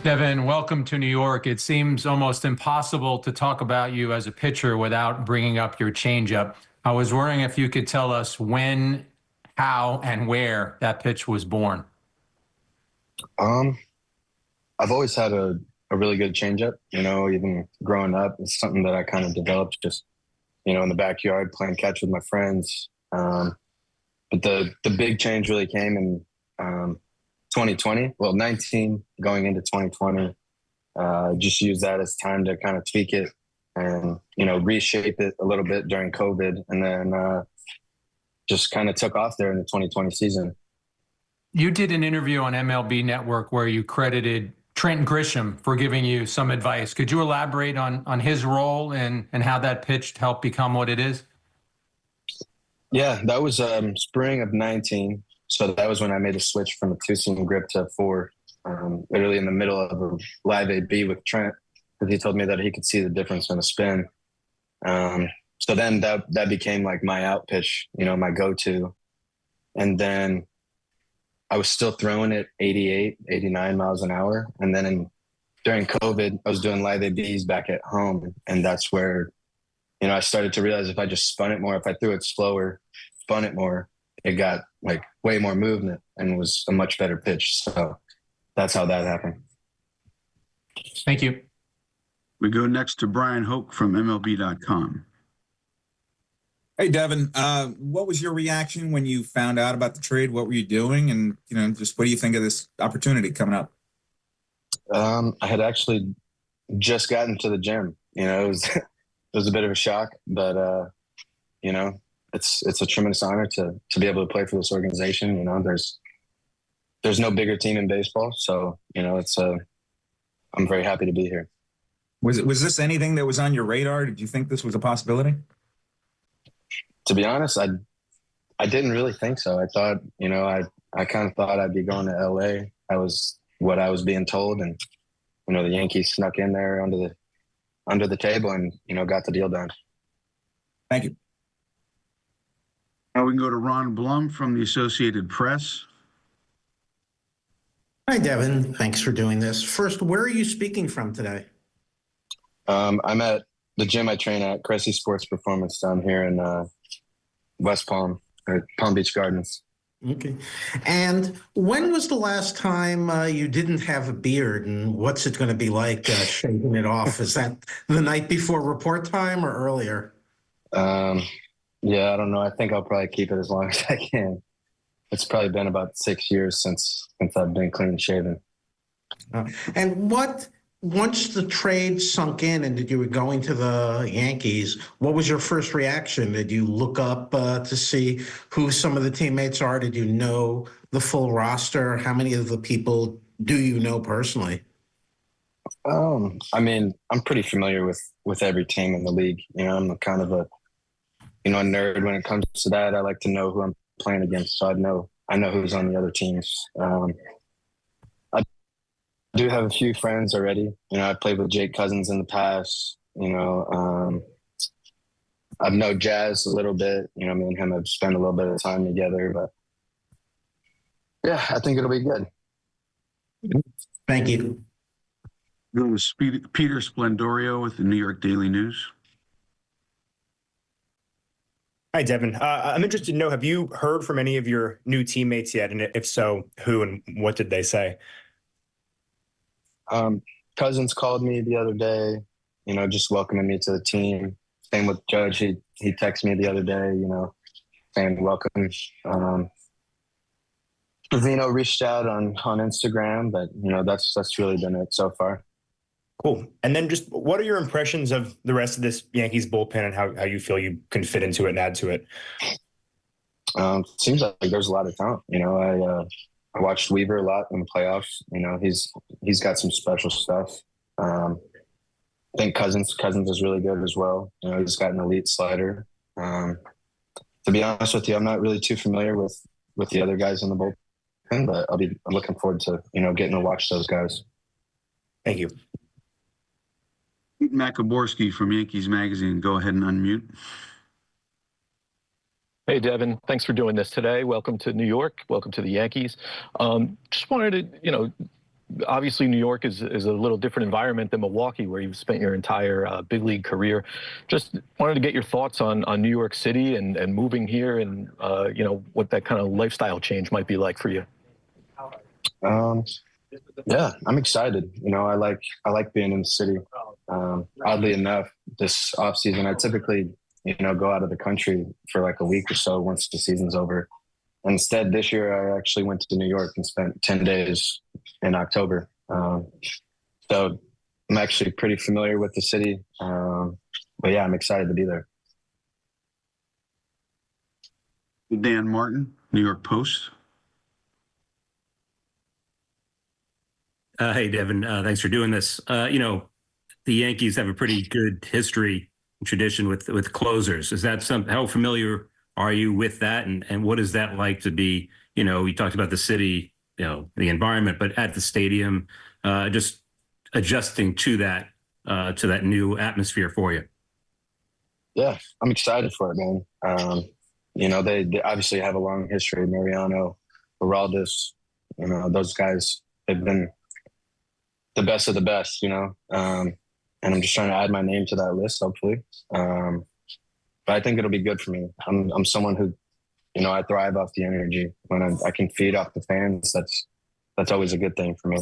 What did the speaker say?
Devin, welcome to New York. It seems almost impossible to talk about you as a pitcher without bringing up your changeup. I was wondering if you could tell us when, how, and where that pitch was born. Um, I've always had a really good changeup, even growing up. It's something that I kind of developed just, in the backyard playing catch with my friends. But the big change really came in 2020, well, 19 going into 2020. Just use that as time to kind of tweak it and, reshape it a little bit during COVID. And then just kind of took off there in the 2020 season. You did an interview on MLB Network where you credited Trent Grisham for giving you some advice. Could you elaborate on his role and how that pitch helped become what it is? Yeah, that was spring of 19. So that was when I made a switch from a 2-seam grip to a 4, literally in the middle of a live AB with Trent, because he told me that he could see the difference in a spin. So then that became like my out pitch, my go-to. And then I was still throwing it 88, 89 miles an hour. And then during COVID, I was doing live ABs back at home. And that's where, I started to realize if I just spun it more, if I threw it slower, spun it more, it got like way more movement and was a much better pitch. So that's how that happened. Thank you. We go next to Brian Hoke from MLB.com. Hey, Devin, what was your reaction when you found out about the trade? What were you doing? And, just what do you think of this opportunity coming up? I had actually just gotten to the gym. It was a bit of a shock, but, it's a tremendous honor to be able to play for this organization. There's no bigger team in baseball. So, I'm very happy to be here. Was this anything that was on your radar? Did you think this was a possibility? To be honest, I didn't really think so. I thought, I kind of thought I'd be going to LA. That was what I was being told. And, the Yankees snuck in there under the table and, got the deal done. Thank you. Now we can go to Ron Blum from the Associated Press. Hi, Devin. Thanks for doing this. First, where are you speaking from today? I'm at the gym I train at, Cressy Sports Performance, down here in West Palm, or Palm Beach Gardens. Okay. And when was the last time you didn't have a beard, and what's it going to be like shaving it off? Is that the night before report time or earlier? Yeah, I don't know. I think I'll probably keep it as long as I can. It's probably been about 6 years since I've been clean shaven. And once the trade sunk in and that you were going to the Yankees, what was your first reaction? Did you look up to see who some of the teammates are? Did you know the full roster? How many of the people do you know personally? I mean, I'm pretty familiar with every team in the league. I'm kind of a nerd when it comes to that. I like to know who I'm playing against, so I know who's on the other teams. I do have a few friends already. I played with Jake Cousins in the past. I've known Jazz a little bit. Me and him have spent a little bit of time together. But yeah, I think it'll be good. Thank you. Go to Peter Splendorio with the New York Daily News. Hi, Devin. I'm interested to know, have you heard from any of your new teammates yet? And if so, who and what did they say? Cousins called me the other day, just welcoming me to the team. Same with Judge. He texted me the other day, saying welcome. Vino reached out on Instagram, but, that's really been it so far. Cool. And then just what are your impressions of the rest of this Yankees bullpen and how you feel you can fit into it and add to it? Seems like there's a lot of talent. I watched Weaver a lot in the playoffs. He's got some special stuff. I think Cousins is really good as well. He's got an elite slider. To be honest with you, I'm not really too familiar with the other guys in the bullpen, but I'm looking forward to, getting to watch those guys. Thank you. Macaborski from Yankees Magazine. Go ahead and unmute. Hey, Devin, thanks for doing this today. Welcome to New York. Welcome to the Yankees. Just wanted to, obviously New York is a little different environment than Milwaukee, where you've spent your entire big league career. Just wanted to get your thoughts on New York City and moving here, and you know, what that kind of lifestyle change might be like for you. Yeah, I'm excited. You know, I like being in the city. Oddly enough, this off season, I typically, you know, go out of the country for like a week or so once the season's over. Instead, this year I actually went to New York and spent 10 days in October. So I'm actually pretty familiar with the city. But yeah, I'm excited to be there. Dan Martin, New York Post. Hey, Devin, thanks for doing this. You know, the Yankees have a pretty good history and tradition with closers. Is that how familiar are you with that? And what is that like to be, you know, you talked about the city, you know, the environment, but at the stadium, just adjusting to that new atmosphere for you? Yeah, I'm excited for it, man. You know, they obviously have a long history. Mariano, Geraldus, you know, those guys, they've been the best of the best, you know. And I'm just trying to add my name to that list, hopefully. But I think it'll be good for me. I'm someone who, you know, I thrive off the energy. When I can feed off the fans, that's always a good thing for me.